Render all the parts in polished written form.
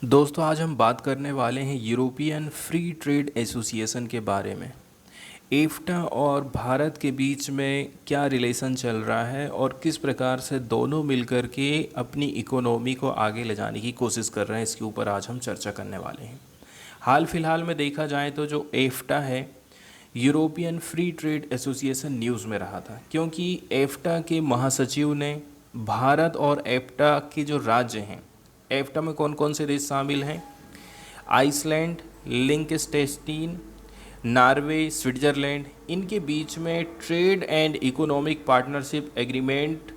दोस्तों आज हम बात करने वाले हैं यूरोपियन फ्री ट्रेड एसोसिएशन के बारे में। एफ्टा और भारत के बीच में क्या रिलेशन चल रहा है और किस प्रकार से दोनों मिलकर के अपनी इकोनॉमी को आगे ले जाने की कोशिश कर रहे हैं, इसके ऊपर आज हम चर्चा करने वाले हैं। हाल फिलहाल में देखा जाए तो जो एफ्टा है, European free trade association news में रहा था, क्योंकि एफ्टा के महासचिव ने भारत और एफ्टा के जो राज्य हैं, एफ्टा में कौन कौन से देश शामिल हैं, आइसलैंड, लिंकस्टेनस्टीन, नॉर्वे, स्विट्ज़रलैंड, इनके बीच में trade and economic partnership agreement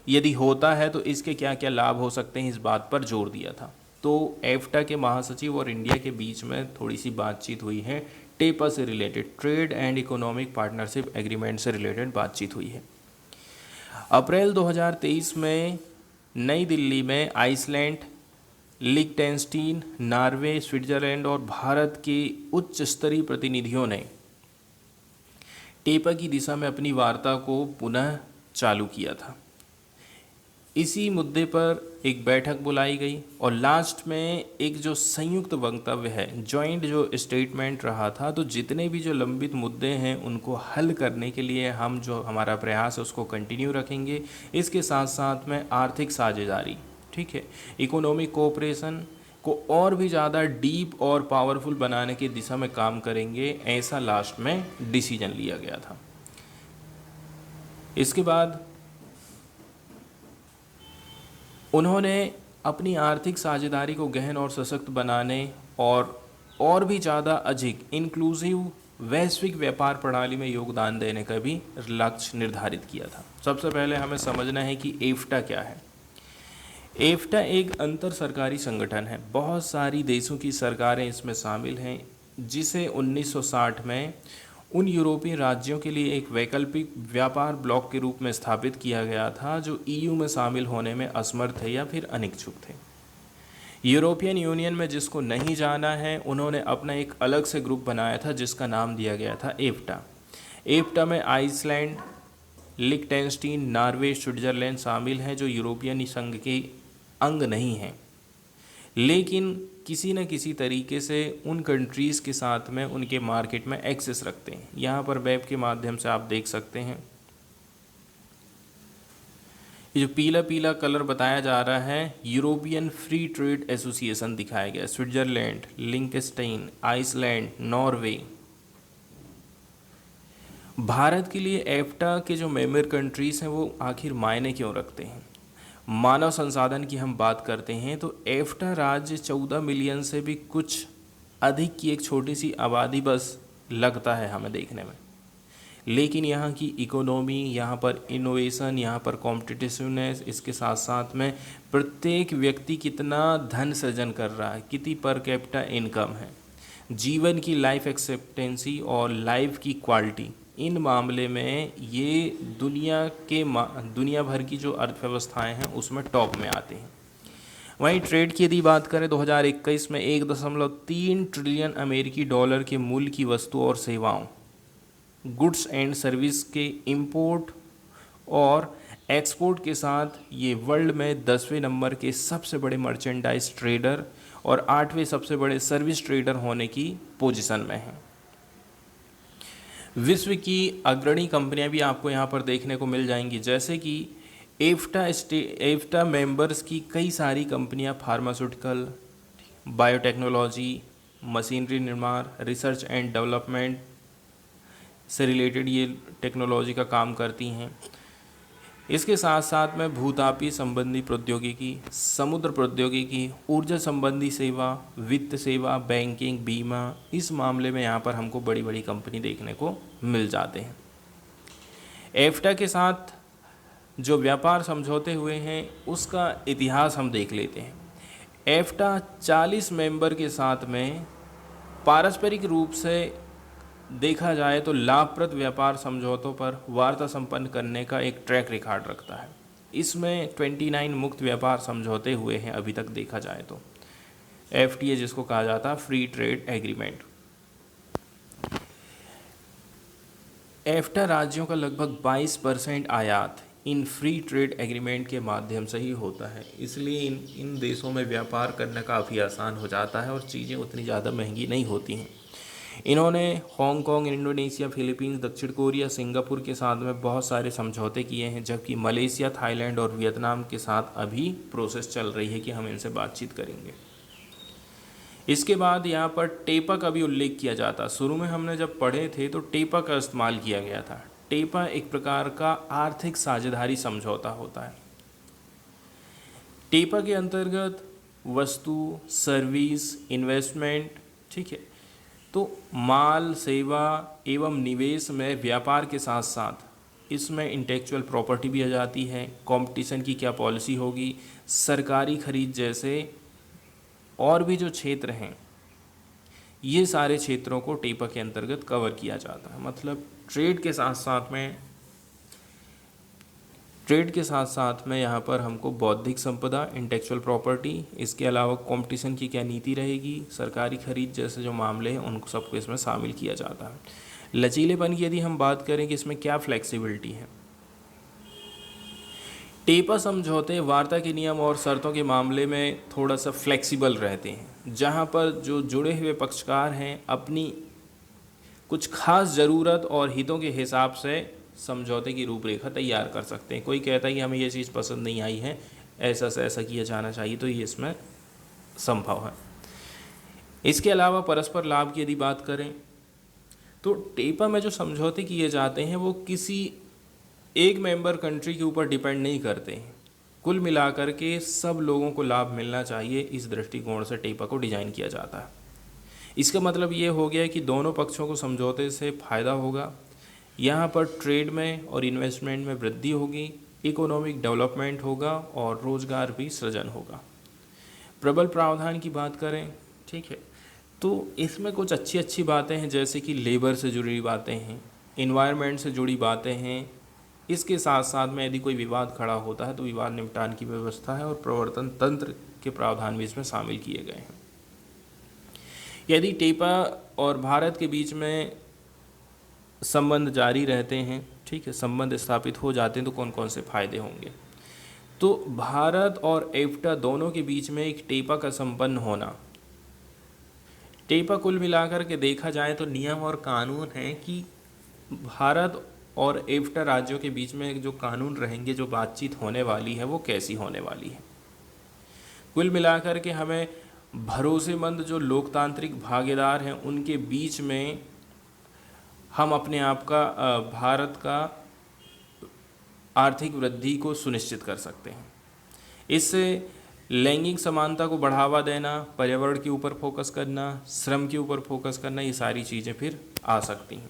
यदि होता है तो इसके क्या क्या लाभ हो सकते हैं, इस बात पर जोर दिया था। तो एफ्टा के महासचिव और इंडिया के बीच में थोड़ी सी बातचीत हुई है, टेपा से related, trade and economic partnership agreement से रिलेटेड बातचीत हुई है। अप्रैल 2023 में नई दिल्ली में आइसलैंड, लिechtenstein, नॉर्वे, स्विट्ज़रलैंड और भारत के उच्च स्तरीय प्रतिनिधियों ने टेपा की दिशा में अपनी वार्ता को पुनः चालू किया था। इसी मुद्दे पर एक बैठक बुलाई गई और लास्ट में एक जो संयुक्त वक्तव्य है, जॉइंट जो स्टेटमेंट रहा था, तो जितने भी जो लंबित मुद्दे हैं उनको हल करने के लिए हम जो हमारा प्रयास है उसको कंटिन्यू रखेंगे। इसके साथ साथ में आर्थिक साझेदारी, ठीक है, इकोनॉमिक कोऑपरेशन को और भी ज़्यादा डीप और पावरफुल बनाने की दिशा में काम करेंगे, ऐसा लास्ट में डिसीजन लिया गया था। इसके बाद उन्होंने अपनी आर्थिक साझेदारी को गहन और सशक्त बनाने और भी ज़्यादा अधिक इंक्लूसिव वैश्विक व्यापार प्रणाली में योगदान देने का भी लक्ष्य निर्धारित किया था। सबसे पहले हमें समझना है कि एफ्टा क्या है। एफ्टा एक अंतर सरकारी संगठन है, बहुत सारी देशों की सरकारें इसमें शामिल हैं, जिसे 1960 में उन यूरोपीय राज्यों के लिए एक वैकल्पिक व्यापार ब्लॉक के रूप में स्थापित किया गया था जो ईयू में शामिल होने में असमर्थ थे या फिर अनिच्छुक थे। यूरोपियन यूनियन में जिसको नहीं जाना है, उन्होंने अपना एक अलग से ग्रुप बनाया था जिसका नाम दिया गया था एफ्टा। एफ्टा में आइसलैंड, लिechtenstein, नॉर्वे, स्विट्ज़रलैंड शामिल हैं जो यूरोपियन संघ के अंग नहीं हैं, लेकिन किसी न किसी तरीके से उन कंट्रीज़ के साथ में उनके मार्केट में एक्सेस रखते हैं। यहाँ पर वेब के माध्यम से आप देख सकते हैं, ये जो पीला पीला कलर बताया जा रहा है, यूरोपियन फ्री ट्रेड एसोसिएशन दिखाया गया। Switzerland, Liechtenstein, Iceland, Norway. Bharat के लिए एफ्टा के जो मेंबर कंट्रीज़ हैं वो आखिर मायने क्यों रखते हैं। मानव संसाधन की हम बात करते हैं तो एफ्टा राज्य 14 मिलियन से भी कुछ अधिक की एक छोटी सी आबादी बस लगता है हमें देखने में, लेकिन यहाँ की इकोनॉमी, यहाँ पर इनोवेशन, यहाँ पर कॉम्पिटिटिवनेस, इसके साथ साथ में प्रत्येक व्यक्ति कितना धन सृजन कर रहा है, कितनी पर कैपिटा इनकम है, जीवन की लाइफ एक्सेप्टेंसी और लाइफ की क्वालिटी, इन मामले में ये दुनिया भर की जो अर्थव्यवस्थाएं हैं उसमें टॉप में आते हैं। वहीं ट्रेड की यदि बात करें 2021 में 1.3 ट्रिलियन अमेरिकी डॉलर के मूल्य की वस्तु और सेवाओं, गुड्स एंड सर्विस के इंपोर्ट और एक्सपोर्ट के साथ ये वर्ल्ड में 10वें नंबर के सबसे बड़े मर्चेंडाइज ट्रेडर और 8वें सबसे बड़े सर्विस ट्रेडर होने की पोजीशन में है। विश्व की अग्रणी कंपनियां भी आपको यहाँ पर देखने को मिल जाएंगी, जैसे कि एफ्टा मेंबर्स की कई सारी कंपनियां फार्मास्यूटिकल, बायोटेक्नोलॉजी, मशीनरी निर्माण, रिसर्च एंड डेवलपमेंट से रिलेटेड ये टेक्नोलॉजी का काम करती हैं। इसके साथ साथ में भूतापीय संबंधी प्रौद्योगिकी, समुद्र प्रौद्योगिकी, ऊर्जा संबंधी सेवा, वित्त सेवा, बैंकिंग, बीमा, इस मामले में यहाँ पर हमको बड़ी बड़ी कंपनी देखने को मिल जाते हैं। एफ्टा के साथ जो व्यापार समझौते हुए हैं उसका इतिहास हम देख लेते हैं। एफ्टा 40 मेंबर के साथ में पारस्परिक रूप से देखा जाए तो लाभप्रद व्यापार समझौतों पर वार्ता संपन्न करने का एक ट्रैक रिकॉर्ड रखता है। इसमें 29 मुक्त व्यापार समझौते हुए हैं अभी तक देखा जाए तो। एफटीए जिसको कहा जाता है फ्री ट्रेड एग्रीमेंट। एफ्टा राज्यों का लगभग 22% आयात इन फ्री ट्रेड एग्रीमेंट के माध्यम से ही होता है, इसलिए इन इन देशों में व्यापार करना काफ़ी आसान हो जाता है और चीज़ें उतनी ज़्यादा महंगी नहीं होती हैं। इन्होंने हांगकांग, इंडोनेशिया, फिलीपींस, दक्षिण कोरिया, सिंगापुर के साथ में बहुत सारे समझौते किए हैं, जबकि मलेशिया, थाईलैंड और वियतनाम के साथ अभी प्रोसेस चल रही है कि हम इनसे बातचीत करेंगे। इसके बाद यहाँ पर टेपा का भी उल्लेख किया जाता। शुरू में हमने जब पढ़े थे तो टेपा का इस्तेमाल किया गया था। टेपा एक प्रकार का आर्थिक साझेदारी समझौता होता है। टेपा के अंतर्गत वस्तु, सर्विस, इन्वेस्टमेंट, ठीक है, तो माल, सेवा एवं निवेश में व्यापार के साथ साथ इसमें इंटेलेक्चुअल प्रॉपर्टी भी आ जाती है, कंपटीशन की क्या पॉलिसी होगी, सरकारी खरीद जैसे और भी जो क्षेत्र हैं, ये सारे क्षेत्रों को टेपा के अंतर्गत कवर किया जाता है। मतलब ट्रेड के साथ साथ में यहाँ पर हमको बौद्धिक संपदा, इंटेलेक्चुअल प्रॉपर्टी, इसके अलावा कंपटीशन की क्या नीति रहेगी, सरकारी खरीद जैसे जो मामले हैं उनको सबको इसमें शामिल किया जाता है। लचीलेपन की यदि हम बात करें कि इसमें क्या फ्लेक्सिबिलिटी है, टेपा समझौते वार्ता के नियम और शर्तों के मामले में थोड़ा सा फ्लेक्सिबल रहते हैं, जहाँ पर जो जुड़े हुए पक्षकार हैं अपनी कुछ खास ज़रूरत और हितों के हिसाब से समझौते की रूपरेखा तैयार कर सकते हैं। कोई कहता है कि हमें ये चीज़ पसंद नहीं आई है, ऐसा से ऐसा किया जाना चाहिए, तो ये इसमें संभव है। इसके अलावा परस्पर लाभ की यदि बात करें तो टेपा में जो समझौते किए जाते हैं वो किसी एक मेंबर कंट्री के ऊपर डिपेंड नहीं करते हैं। कुल मिलाकर के सब लोगों को लाभ मिलना चाहिए, इस दृष्टिकोण से टेपा को डिज़ाइन किया जाता है। इसका मतलब ये हो गया कि दोनों पक्षों को समझौते से फ़ायदा होगा। यहाँ पर ट्रेड में और इन्वेस्टमेंट में वृद्धि होगी, इकोनॉमिक डेवलपमेंट होगा और रोज़गार भी सृजन होगा। प्रबल प्रावधान की बात करें, ठीक है, तो इसमें कुछ अच्छी अच्छी बातें हैं, जैसे कि लेबर से जुड़ी बातें हैं, इन्वायरमेंट से जुड़ी बातें हैं। इसके साथ साथ में यदि कोई विवाद खड़ा होता है तो विवाद निपटान की व्यवस्था है और प्रवर्तन तंत्र के प्रावधान भी इसमें शामिल किए गए हैं। यदि टेपा और भारत के बीच में संबंध जारी रहते हैं, ठीक है, संबंध स्थापित हो जाते हैं, तो कौन कौन से फायदे होंगे। तो भारत और एफ्टा दोनों के बीच में एक टेपा का संपन्न होना, टेपा कुल मिलाकर के देखा जाए तो नियम और कानून हैं कि भारत और एफ्टा राज्यों के बीच में जो कानून रहेंगे, जो बातचीत होने वाली है वो कैसी होने वाली है। कुल मिलाकर के हमें भरोसेमंद जो लोकतांत्रिक भागीदार हैं उनके बीच में हम अपने आप का भारत का आर्थिक वृद्धि को सुनिश्चित कर सकते हैं। इससे लैंगिक समानता को बढ़ावा देना, पर्यावरण के ऊपर फोकस करना, श्रम के ऊपर फोकस करना, ये सारी चीज़ें फिर आ सकती हैं।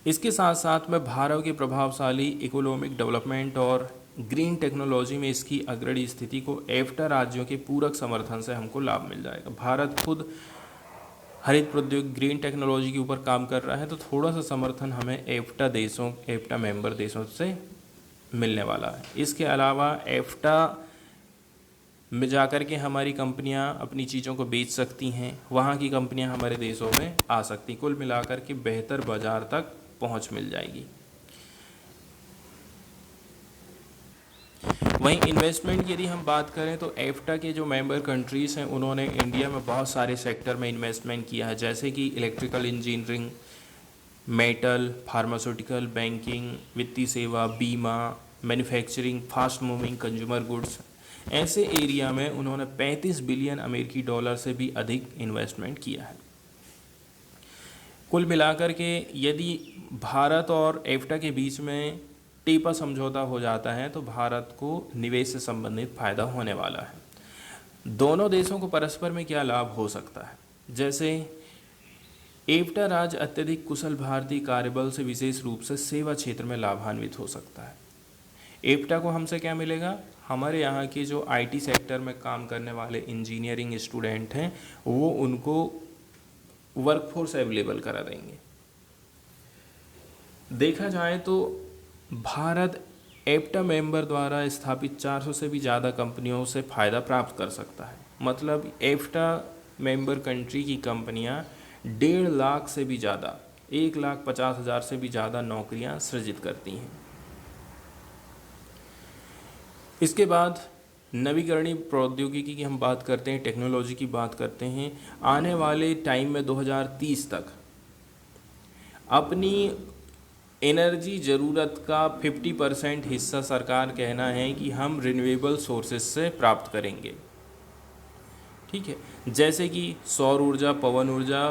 इसके साथ साथ में भारत के प्रभावशाली इकोनॉमिक डेवलपमेंट और ग्रीन टेक्नोलॉजी में इसकी अग्रणी स्थिति को एफ्टा राज्यों के पूरक समर्थन से हमको लाभ मिल जाएगा। भारत खुद हरित प्रौद्योगिकी, ग्रीन टेक्नोलॉजी के ऊपर काम कर रहा है, तो थोड़ा सा समर्थन हमें एफ्टा मेंबर देशों से मिलने वाला है। इसके अलावा एफ्टा में जाकर के हमारी कंपनियां अपनी चीज़ों को बेच सकती हैं, वहाँ की कंपनियां हमारे देशों में आ सकती, कुल मिलाकर के बेहतर बाज़ार तक पहुँच मिल जाएगी। वहीं इन्वेस्टमेंट की यदि हम बात करें तो एफ्टा के जो मेंबर कंट्रीज़ हैं उन्होंने इंडिया में बहुत सारे सेक्टर में इन्वेस्टमेंट किया है, जैसे कि electrical engineering, metal, pharmaceutical, banking, वित्तीय सेवा, बीमा, manufacturing, fast moving consumer goods. ऐसे एरिया में उन्होंने 35 बिलियन अमेरिकी डॉलर से भी अधिक इन्वेस्टमेंट किया है। कुल मिलाकर के यदि भारत और एफ्टा के बीच में टेपा समझौता हो जाता है तो भारत को निवेश से संबंधित फायदा होने वाला है। दोनों देशों को परस्पर में क्या लाभ हो सकता है, जैसे एफ्टा राज्य अत्यधिक कुशल भारतीय कार्यबल से विशेष रूप से सेवा क्षेत्र में लाभान्वित हो सकता है। एफ्टा को हमसे क्या मिलेगा, हमारे यहाँ के जो आईटी सेक्टर में काम करने वाले इंजीनियरिंग स्टूडेंट हैं वो उनको वर्कफोर्स अवेलेबल करा देंगे। देखा जाए तो भारत एफ्टा मेंबर द्वारा स्थापित 400 से भी ज़्यादा कंपनियों से फ़ायदा प्राप्त कर सकता है। मतलब एफ्टा मेंबर कंट्री की कंपनियां 1.5 लाख से भी ज़्यादा, 1,50,000 से भी ज़्यादा नौकरियां सृजित करती हैं। इसके बाद नवीकरणीय प्रौद्योगिकी की हम बात करते हैं, टेक्नोलॉजी की बात करते हैं। आने वाले टाइम में 2030 तक अपनी एनर्जी ज़रूरत का 50% हिस्सा सरकार कहना है कि हम रिन्यूएबल सोर्सेज से प्राप्त करेंगे। ठीक है, जैसे कि सौर ऊर्जा, पवन ऊर्जा,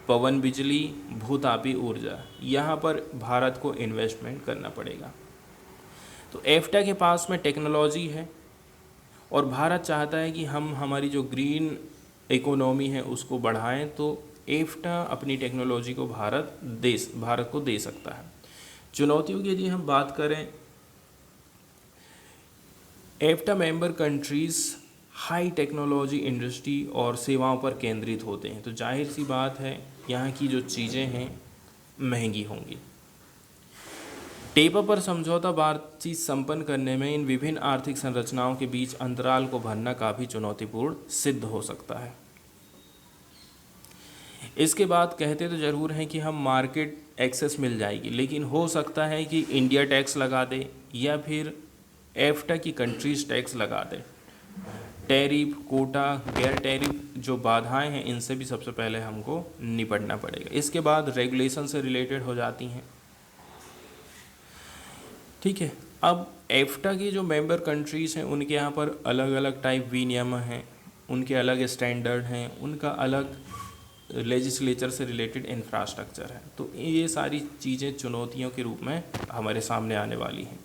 पवन बिजली, भूतापी ऊर्जा, यहाँ पर भारत को इन्वेस्टमेंट करना पड़ेगा। तो एफ्टा के पास में टेक्नोलॉजी है और भारत चाहता है कि हम हमारी जो ग्रीन इकोनॉमी है उसको बढ़ाएं, तो एफ्टा अपनी टेक्नोलॉजी को भारत को दे सकता है। चुनौतियों की यदि हम बात करें, EFTA member countries high technology industry और सेवाओं पर केंद्रित होते हैं, तो जाहिर सी बात है यहाँ की जो चीज़ें हैं महंगी होंगी। टेपा पर समझौता बातचीत संपन्न करने में इन विभिन्न आर्थिक संरचनाओं के बीच अंतराल को भरना काफ़ी चुनौतीपूर्ण सिद्ध हो सकता है। इसके बाद कहते तो ज़रूर हैं कि हम मार्केट एक्सेस मिल जाएगी, लेकिन हो सकता है कि इंडिया टैक्स लगा दे या फिर एफ्टा की कंट्रीज टैक्स लगा दे। टैरिफ, कोटा, गैर टैरिफ जो बाधाएं हैं, इनसे भी सबसे पहले हमको निपटना पड़ेगा। इसके बाद रेगुलेशन से रिलेटेड हो जाती हैं। ठीक है, अब एफ्टा की जो मेंबर कंट्रीज़ हैं उनके यहाँ पर अलग अलग टाइप विनियम हैं, उनके अलग स्टैंडर्ड हैं, उनका अलग लेजिस्लेचर से रिलेटेड इंफ्रास्ट्रक्चर है। तो ये सारी चीज़ें चुनौतियों के रूप में हमारे सामने आने वाली हैं।